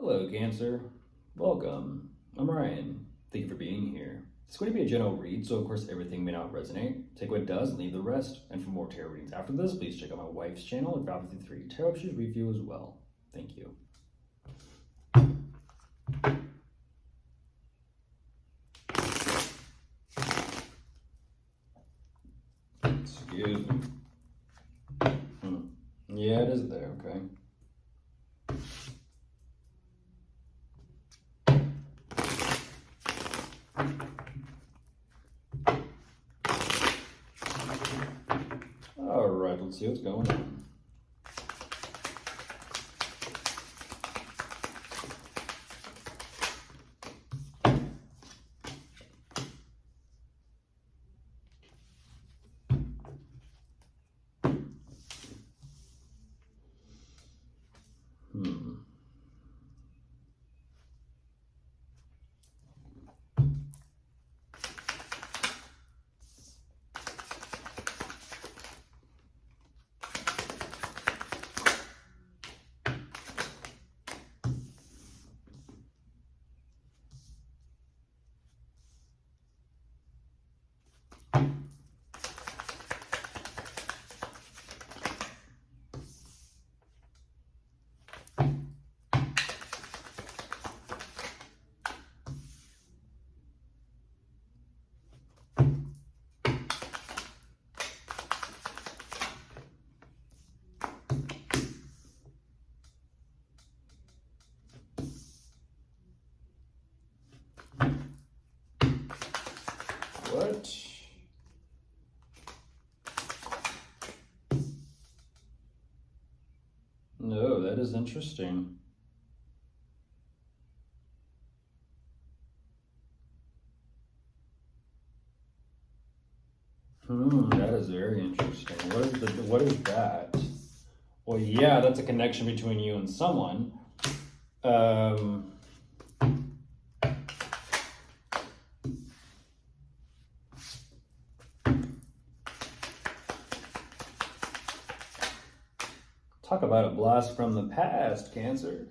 Hello, Cancer. Welcome. I'm Ryan. Thank you for being here. It's going to be a general read, so of course everything may not resonate. Take what does and leave the rest. And for more tarot readings after this, please check out my wife's channel at 553 Tarot She's Review as well. Thank you. Excuse me. Yeah, it is there, okay. All right, let's see what's going on. What? No, that is interesting. That is very interesting. What is that? Well, yeah, that's a connection between you and someone. Talk about a blast from the past, Cancer.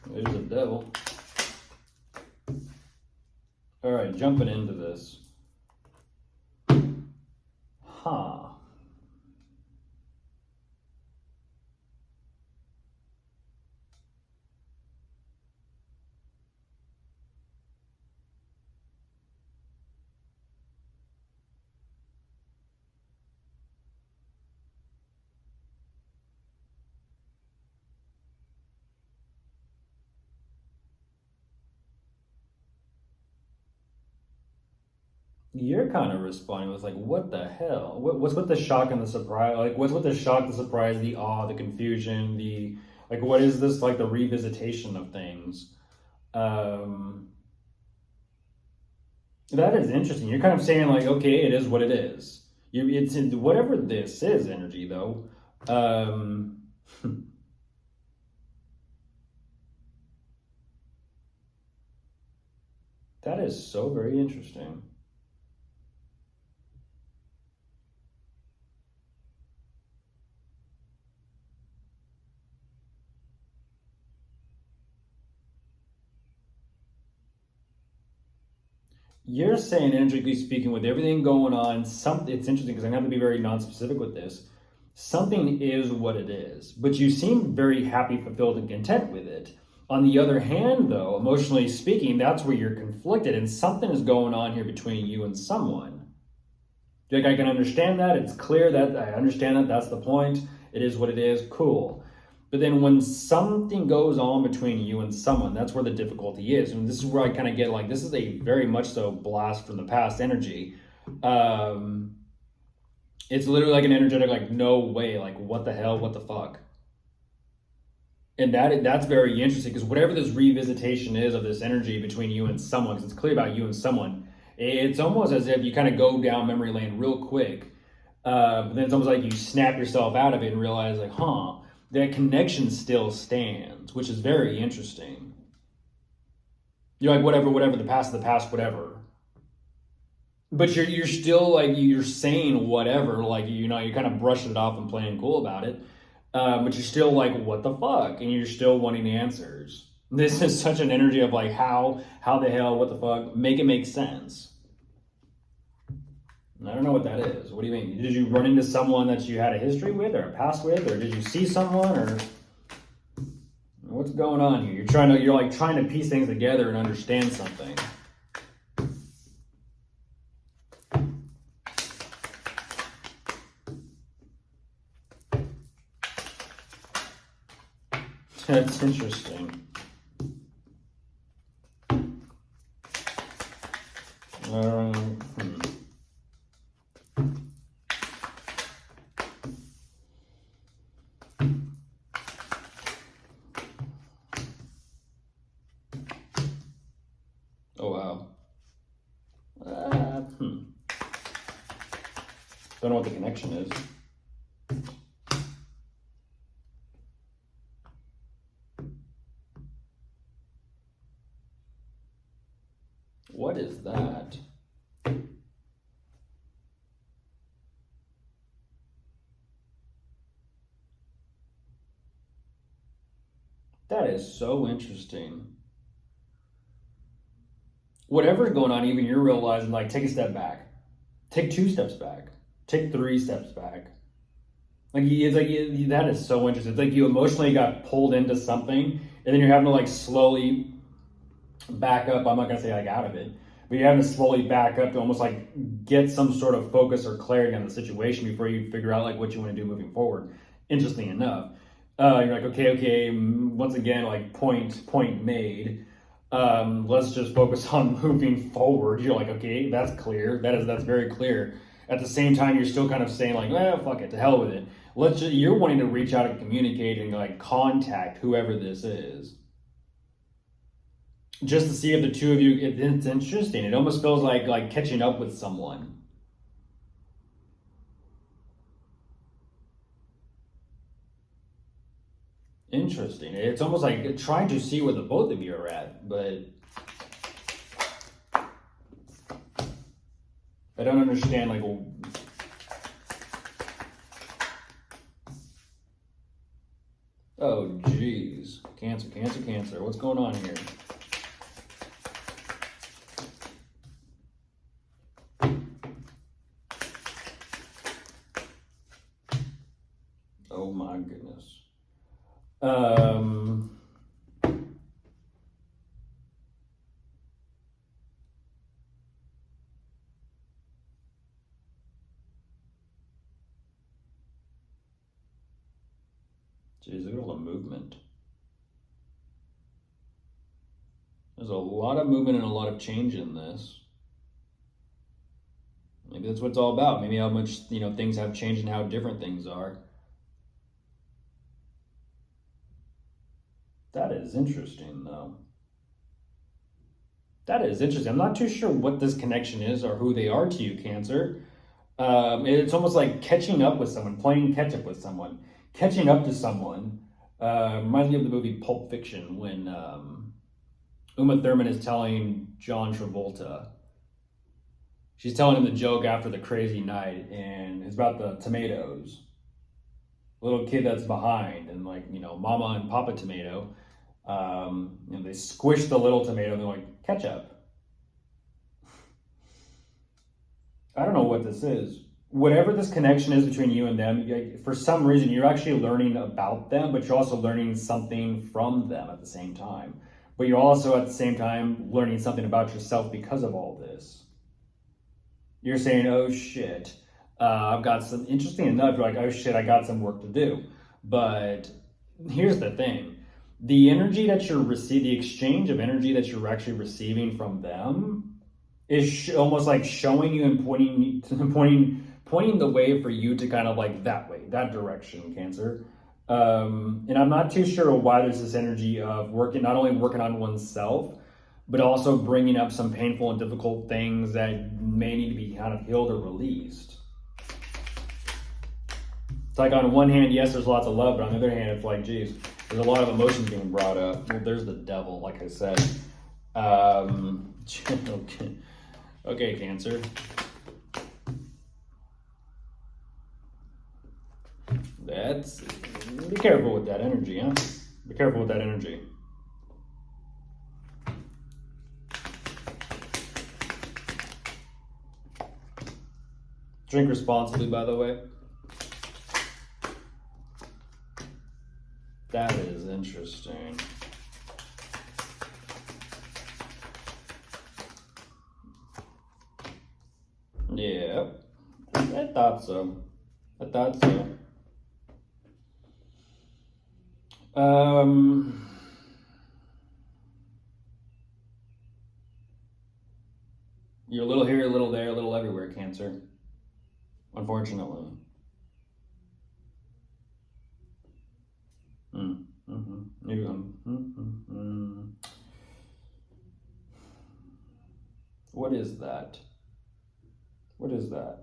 There's a devil. All right, jumping into this. Huh. You're kind of responding with like, what the hell? What's with the shock and the surprise? Like, what's with the shock, the surprise, the awe, the confusion, like, what is this, like, the revisitation of things? That is interesting. You're kind of saying like, okay, it is what it is. It's whatever this is energy though. That is so very interesting. You're saying, energetically speaking, with everything going on, it's interesting because I'm going to be very non-specific with this. Something is what it is, but you seem very happy, fulfilled, and content with it. On the other hand, though, emotionally speaking, that's where you're conflicted, and something is going on here between you and someone. Like, I can understand that. It's clear that I understand that. That's the point. It is what it is. Cool. But then when something goes on between you and someone, that's where the difficulty is. And this is where I kind of get like, this is a very much so blast from the past energy. It's literally like an energetic, like, no way, like, what the hell, what the fuck? And that's very interesting because whatever this revisitation is of this energy between you and someone, because it's clear about you and someone, it's almost as if you kind of go down memory lane real quick. But then it's almost like you snap yourself out of it and realize like, that connection still stands, which is very interesting. You're like, whatever, the past, whatever. But you're still like you're saying whatever, like you're kind of brushing it off and playing cool about it, but you're still like what the fuck, and you're still wanting answers. This is such an energy of like how the hell, what the fuck, make it make sense. I don't know what that is. What do you mean? Did you run into someone that you had a history with or a past with, or did you see someone, or what's going on here? You're like trying to piece things together and understand something. That's interesting. Hmm. Oh wow. Don't know what the connection is. What is that? That is so interesting. Whatever's going on, even you're realizing, like, take a step back, take 2 steps back, take 3 steps back. Like, it's like that is so interesting. It's like you emotionally got pulled into something, and then you're having to like slowly back up. I'm not gonna say like out of it, but you're having to slowly back up to almost like get some sort of focus or clarity on the situation before you figure out like what you want to do moving forward. Interesting enough, you're like, okay, once again, like point made. Let's just focus on moving forward. You're like, okay, that's clear. That's very clear. At the same time, you're still kind of saying like, well, fuck it, to hell with it. You're wanting to reach out and communicate and like contact whoever this is, just to see if the two of you. It's interesting. It almost feels like catching up with someone. Interesting. It's almost like trying to see where the both of you are at, but I don't understand. Like, oh, geez, cancer. What's going on here? Oh my goodness. Geez, look at all the movement. There's a lot of movement and a lot of change in this. Maybe that's what it's all about. Maybe how much, things have changed and how different things are. That is interesting, though. That is interesting. I'm not too sure what this connection is or who they are to you, Cancer. It's almost like catching up with someone, playing catch up with someone, catching up to someone. Reminds me of the movie Pulp Fiction when Uma Thurman is telling John Travolta. She's telling him the joke after the crazy night, and it's about the tomatoes. Little kid that's behind, and like Mama and Papa Tomato. They squish the little tomato, and they're like ketchup. I don't know what this is. Whatever this connection is between you and them, for some reason, you're actually learning about them, but you're also learning something from them at the same time. But you're also at the same time learning something about yourself because of all this. You're saying, oh shit, I've got some, interesting enough, you're like, oh shit, I got some work to do. But here's the thing. The energy that you're receiving, the exchange of energy that you're actually receiving from them is almost like showing you and pointing the way for you to kind of like that way, that direction, Cancer. And I'm not too sure why there's this energy of not only working on oneself, but also bringing up some painful and difficult things that may need to be kind of healed or released. It's like on one hand, yes, there's lots of love, but on the other hand, it's like, geez, there's a lot of emotions being brought up. Well, there's the devil, like I said. Okay, Cancer. That's, be careful with that energy, huh? Be careful with that energy. Drink responsibly, by the way. That is interesting. Yeah, I thought so. I thought so. You're a little here, a little there, a little everywhere, Cancer. Unfortunately. What is that? What is that?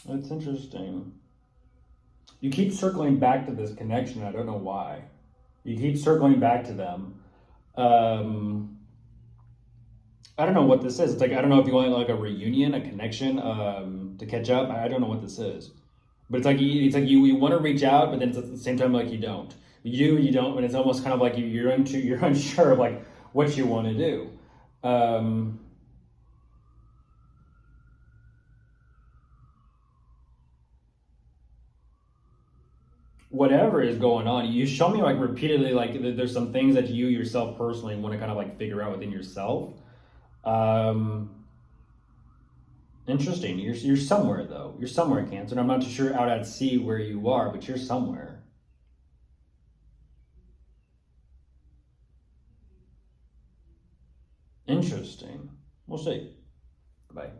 That's interesting. You keep circling back to this connection. I don't know why. You keep circling back to them. Um, I don't know what this is. It's like I don't know if you want like a reunion, a connection, to catch up. I don't know what this is, but it's like you want to reach out, but then it's at the same time like you don't. You don't, and it's almost kind of like you're unsure of like what you want to do. Um, Whatever is going on, you show me like repeatedly like there's some things that you yourself personally want to kind of like figure out within yourself. Um, Interesting. You're somewhere though. You're somewhere, Cancer. And I'm not too sure out at sea where you are, but you're somewhere. Interesting. We'll see. Bye.